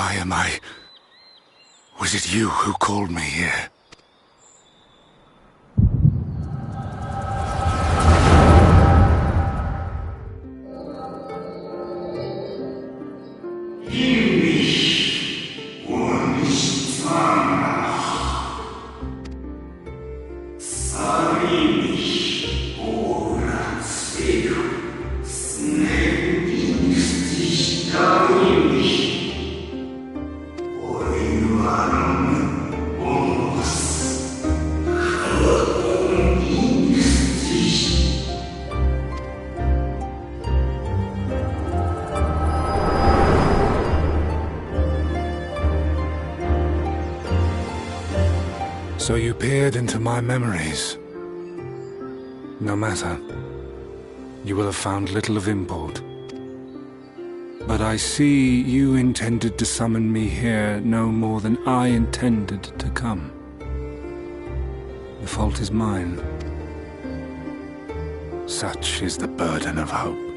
Why am I... Was it you who called me here? So you peered into my memories. No matter. You will have found little of import. But I see you intended to summon me here no more than I intended to come. The fault is mine. Such is the burden of hope.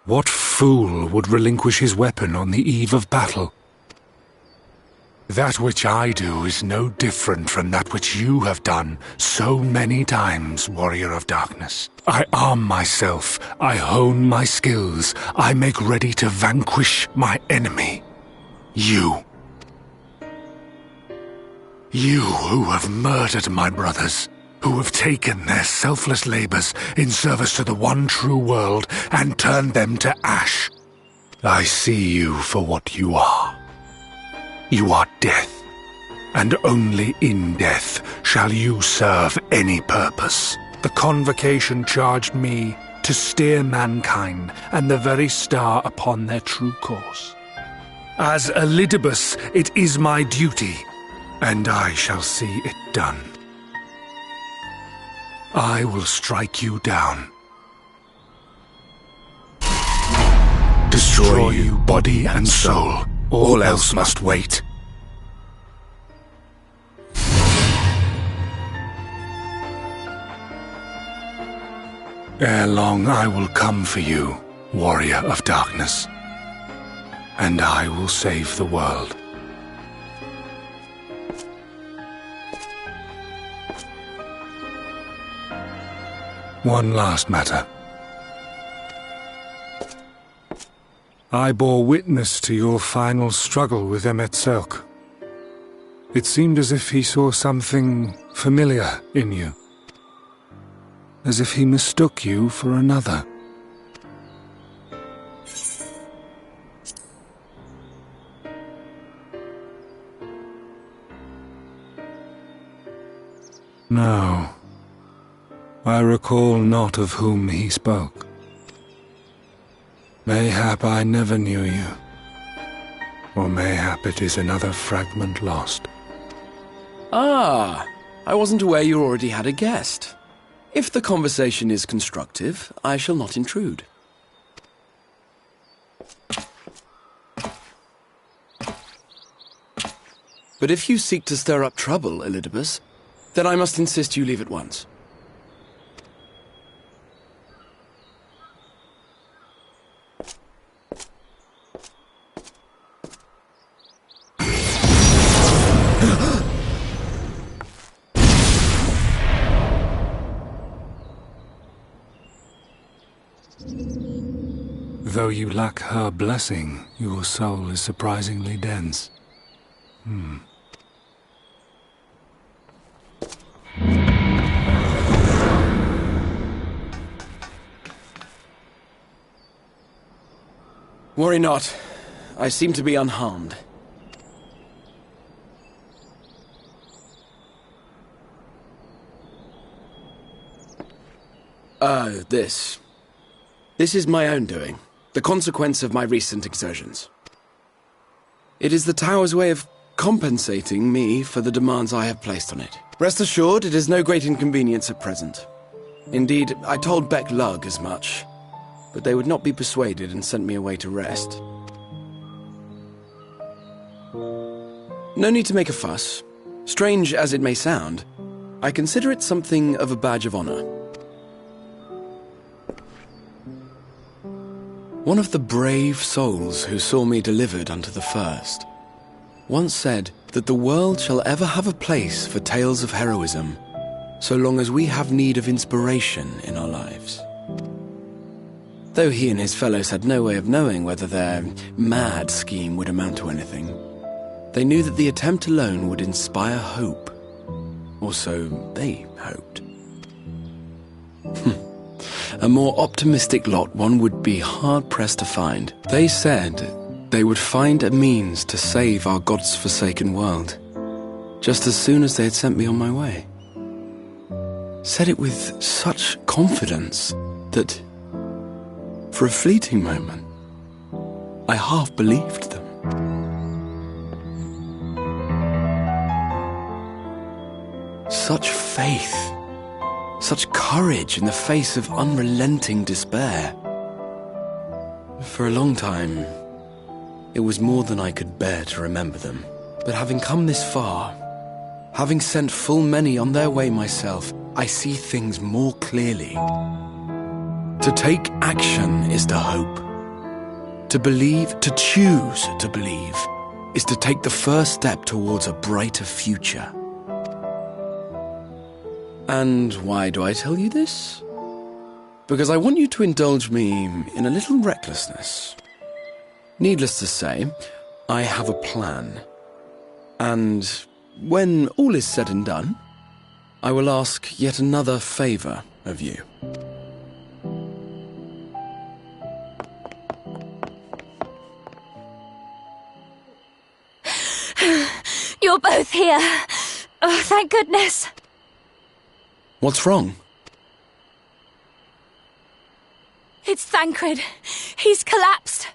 What fool would relinquish his weapon on the eve of battle? That which I do is no different from that which you have done so many times, Warrior of Darkness. I arm myself, I hone my skills, I make ready to vanquish my enemy. You. You who have murdered my brothers, who have taken their selfless labors in service to the one true world and turned them to ash. I see you for what you are. You are death, and only in death shall you serve any purpose. The Convocation charged me to steer mankind and the very star upon their true course. As Elidibus, it is my duty, and I shall see it done. I will strike you down. Destroy you body and soul. All else must wait. Ere long I will come for you, Warrior of Darkness, and I will save the world. One last matter. I bore witness to your final struggle with Emet-Selch. It seemed as if he saw something familiar in you. As if he mistook you for another. No. I recall not of whom he spoke. Mayhap I never knew you. Or mayhap it is another fragment lost. Ah, I wasn't aware you already had a guest. If the conversation is constructive, I shall not intrude. But if you seek to stir up trouble, Elidibus, then I must insist you leave at once. Though you lack her blessing, your soul is surprisingly dense. Worry not. I seem to be unharmed. This is my own doing. The consequence of my recent exertions. It is the Tower's way of compensating me for the demands I have placed on it. Rest assured, it is no great inconvenience at present. Indeed, I told Beck Lug as much, but they would not be persuaded and sent me away to rest. No need to make a fuss. Strange as it may sound, I consider it something of a badge of honor. One of the brave souls who saw me delivered unto the first once said that the world shall ever have a place for tales of heroism so long as we have need of inspiration in our lives. Though he and his fellows had no way of knowing whether their mad scheme would amount to anything, they knew that the attempt alone would inspire hope. Or so they hoped. A more optimistic lot one would be hard-pressed to find. They said they would find a means to save our God's forsaken world, just as soon as they had sent me on my way. Said it with such confidence that, for a fleeting moment, I half believed them. Such faith. Such courage in the face of unrelenting despair. For a long time, it was more than I could bear to remember them. But having come this far, having sent full many on their way myself, I see things more clearly. To take action is to hope. To believe, to choose to believe, is to take the first step towards a brighter future. And why do I tell you this? Because I want you to indulge me in a little recklessness. Needless to say, I have a plan. And when all is said and done, I will ask yet another favor of you. You're both here. Oh, thank goodness. What's wrong? It's Thancred. He's collapsed.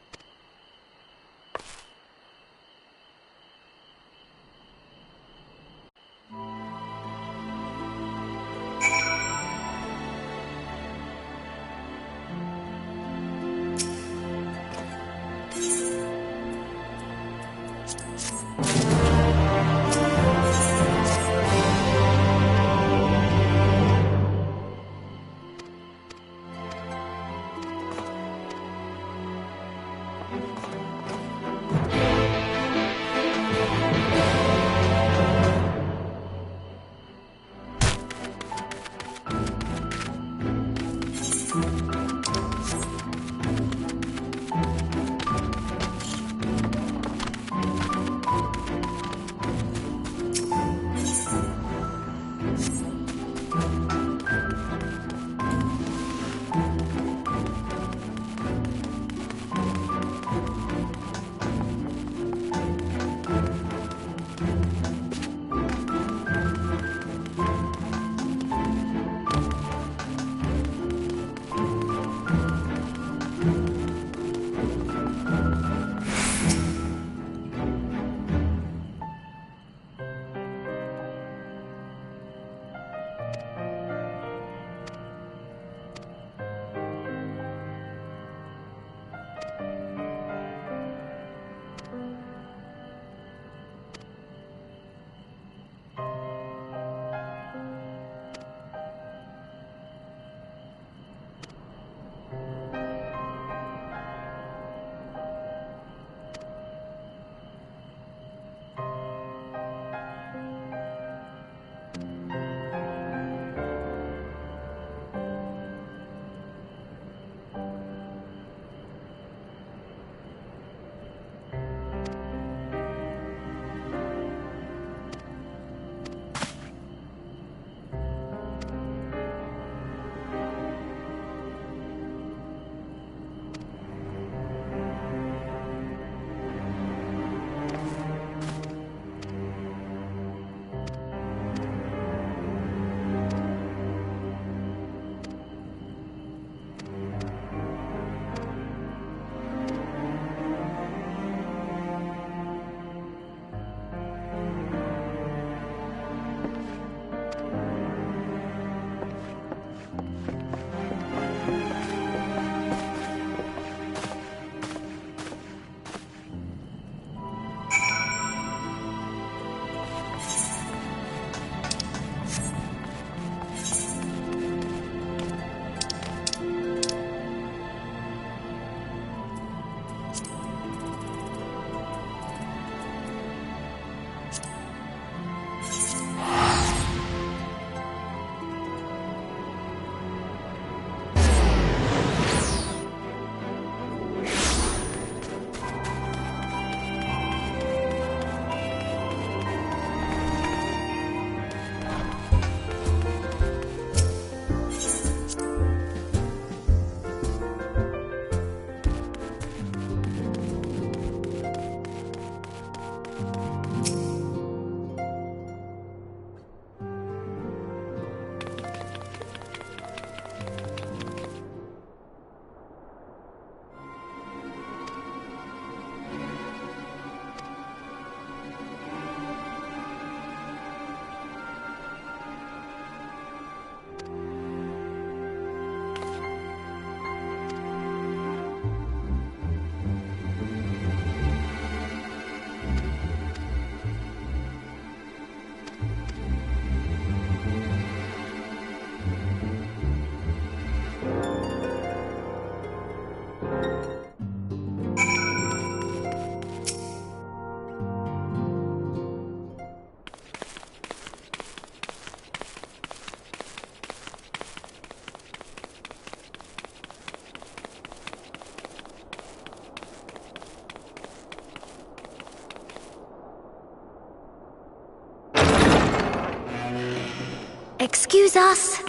Excuse us.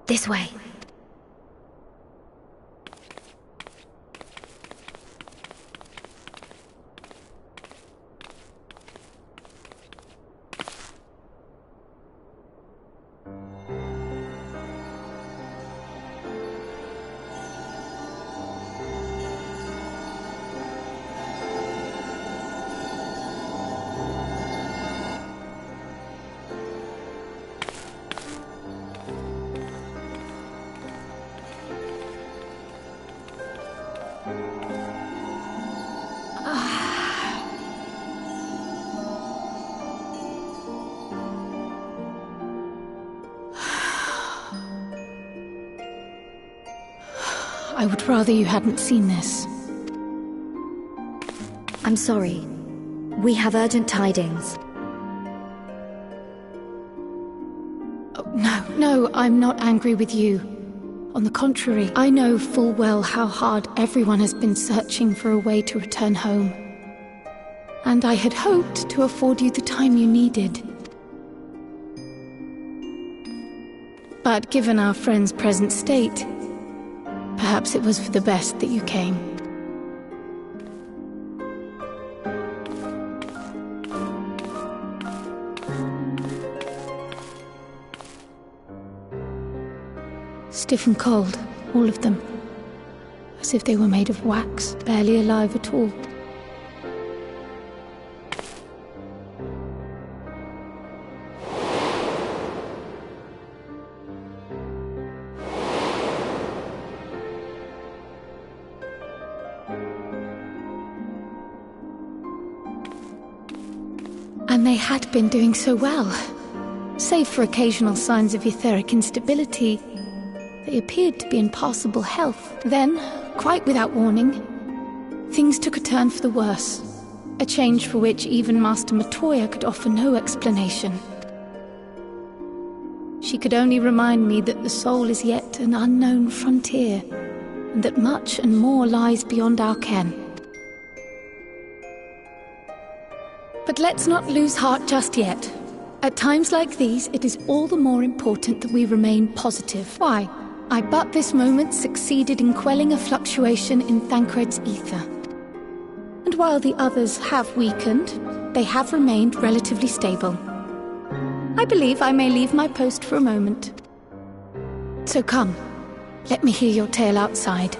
This way. I would rather you hadn't seen this. I'm sorry. We have urgent tidings. Oh, no, I'm not angry with you. On the contrary, I know full well how hard everyone has been searching for a way to return home. And I had hoped to afford you the time you needed. But given our friend's present state, perhaps it was for the best that you came. Stiff and cold, all of them. As if they were made of wax, barely alive at all. And they had been doing so well. Save for occasional signs of etheric instability, they appeared to be in passable health. Then, quite without warning, things took a turn for the worse. A change for which even Master Matoya could offer no explanation. She could only remind me that the soul is yet an unknown frontier, and that much and more lies beyond our ken. But let's not lose heart just yet. At times like these, it is all the more important that we remain positive. Why? I but this moment succeeded in quelling a fluctuation in Thancred's ether. And while the others have weakened, they have remained relatively stable. I believe I may leave my post for a moment. So come, let me hear your tale outside.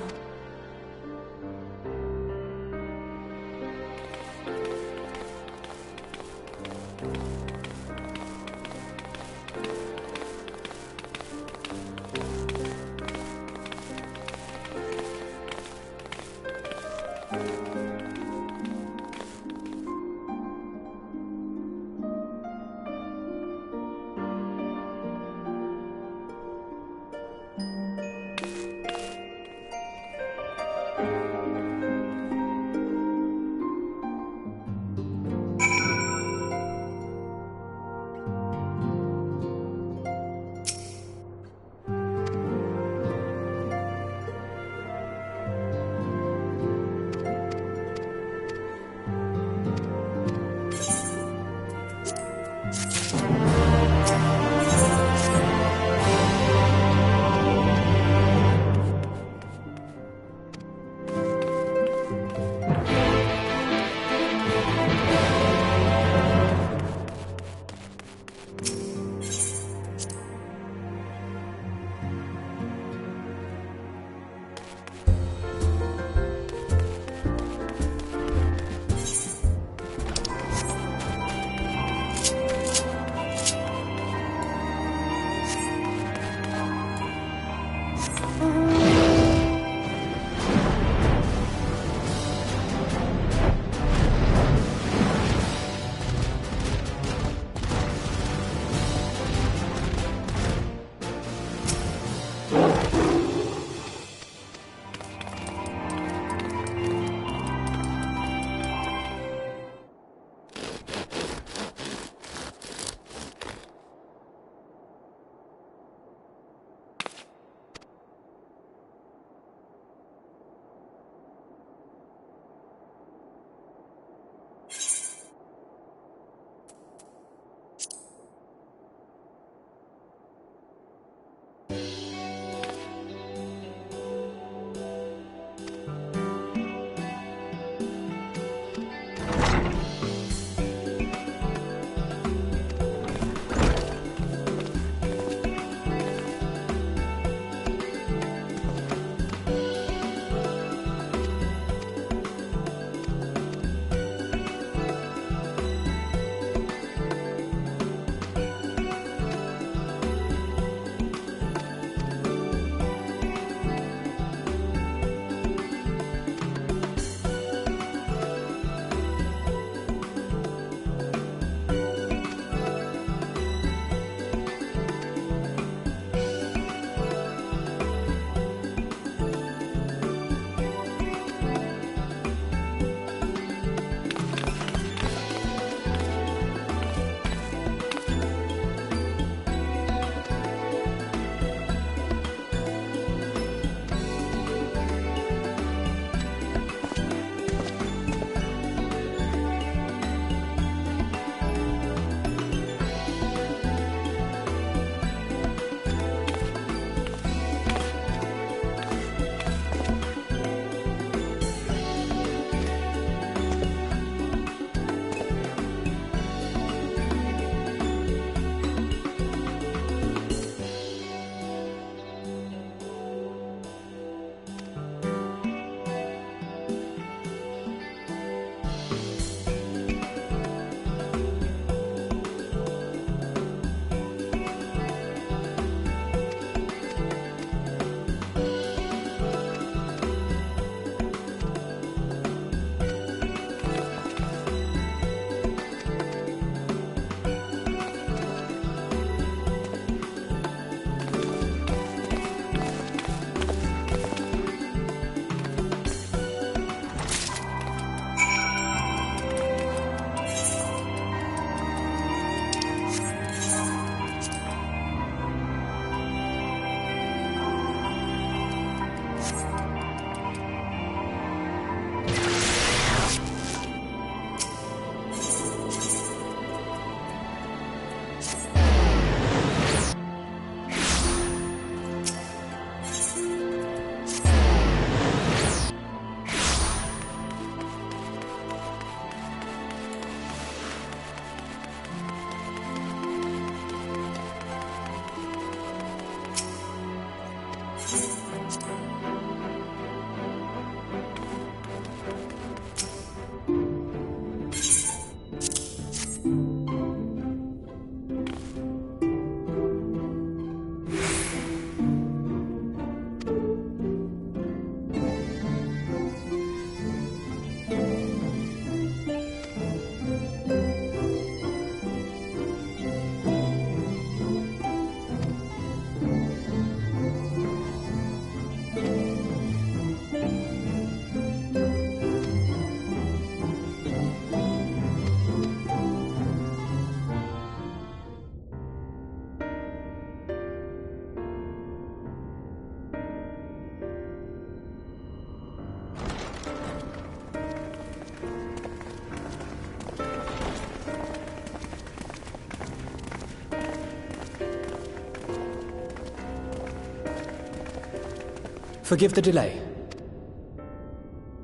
Forgive the delay.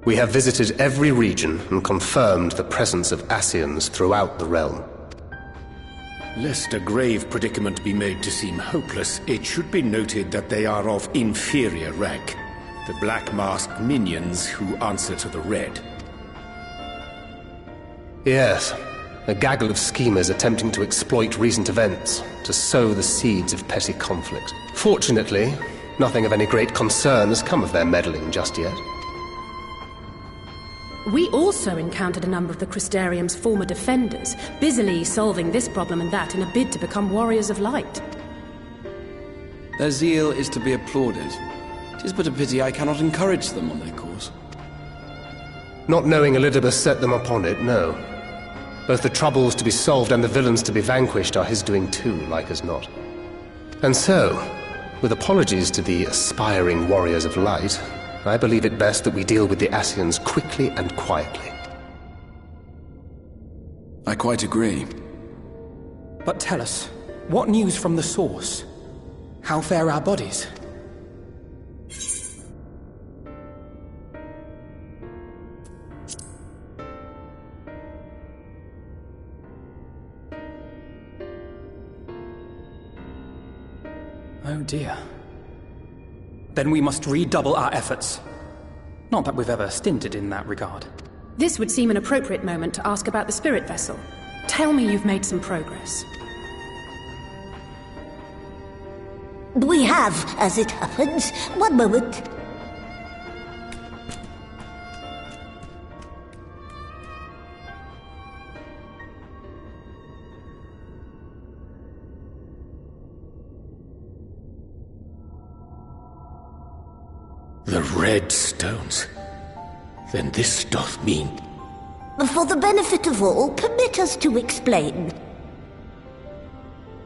We have visited every region and confirmed the presence of Ascians throughout the realm. Lest a grave predicament be made to seem hopeless, it should be noted that they are of inferior rank. The black-masked minions who answer to the Red. Yes, a gaggle of schemers attempting to exploit recent events to sow the seeds of petty conflict. Fortunately, nothing of any great concern has come of their meddling just yet. We also encountered a number of the Crystarium's former defenders, busily solving this problem and that in a bid to become warriors of light. Their zeal is to be applauded. 'Tis but a pity I cannot encourage them on their course. Not knowing Elidibus set them upon it, no. Both the troubles to be solved and the villains to be vanquished are his doing too, like as not. And so, with apologies to the aspiring warriors of light, I believe it best that we deal with the Ascians quickly and quietly. I quite agree. But tell us, what news from the source? How fare our bodies? Oh dear. Then we must redouble our efforts. Not that we've ever stinted in that regard. This would seem an appropriate moment to ask about the spirit vessel. Tell me you've made some progress. We have, as it happens. One moment. The red stones. Then this doth mean... For the benefit of all, permit us to explain.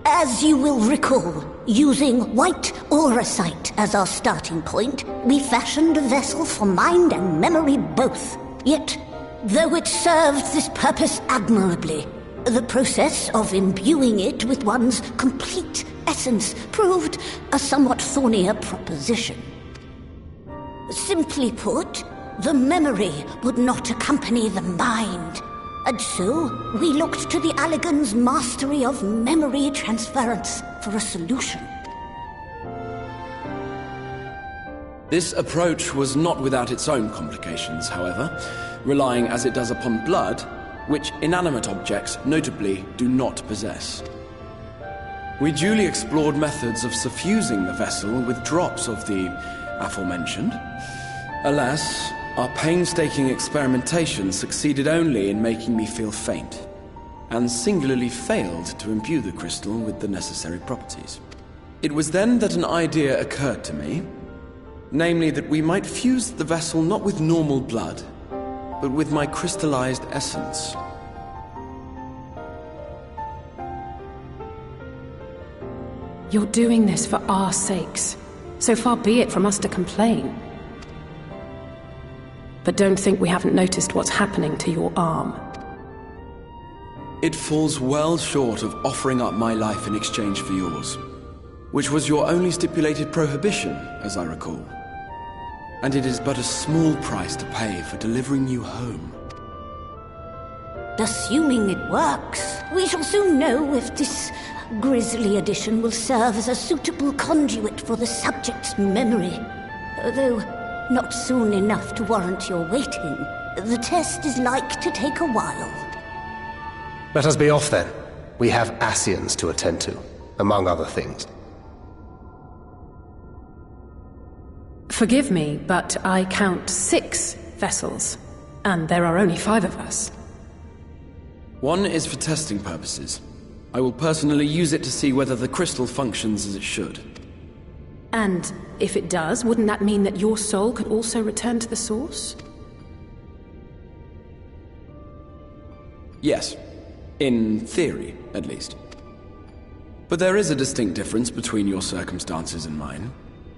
As you will recall, using white auracite as our starting point, we fashioned a vessel for mind and memory both. Yet, though it served this purpose admirably, the process of imbuing it with one's complete essence proved a somewhat thornier proposition. Simply put, the memory would not accompany the mind. And so, we looked to the Allagan's mastery of memory transference for a solution. This approach was not without its own complications, however, relying as it does upon blood, which inanimate objects, notably, do not possess. We duly explored methods of suffusing the vessel with drops of the aforementioned. Alas, our painstaking experimentation succeeded only in making me feel faint, and singularly failed to imbue the crystal with the necessary properties. It was then that an idea occurred to me, namely that we might fuse the vessel not with normal blood, but with my crystallized essence. You're doing this for our sakes, so far be it from us to complain. But don't think we haven't noticed what's happening to your arm. It falls well short of offering up my life in exchange for yours, which was your only stipulated prohibition, as I recall. And it is but a small price to pay for delivering you home. Assuming it works, we shall soon know if this grisly addition will serve as a suitable conduit for the subject's memory. Though not soon enough to warrant your waiting. The test is like to take a while. Let us be off then. We have Ascians to attend to, among other things. Forgive me, but I count 6 vessels, and there are only 5 of us. One is for testing purposes. I will personally use it to see whether the crystal functions as it should. And if it does, wouldn't that mean that your soul could also return to the source? Yes. In theory, at least. But there is a distinct difference between your circumstances and mine.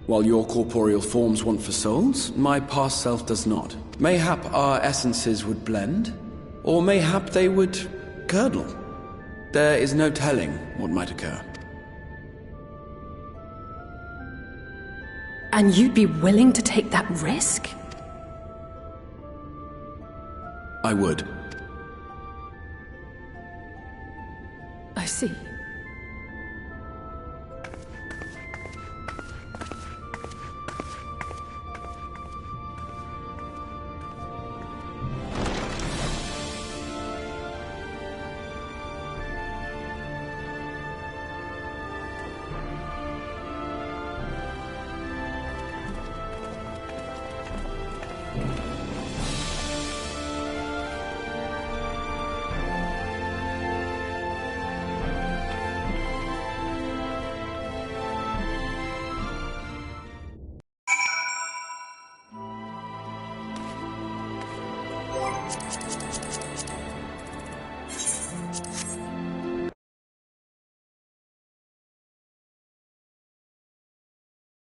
While your corporeal forms want for souls, my past self does not. Mayhap our essences would blend, or mayhap they would curdle. There is no telling what might occur. And you'd be willing to take that risk? I would. I see.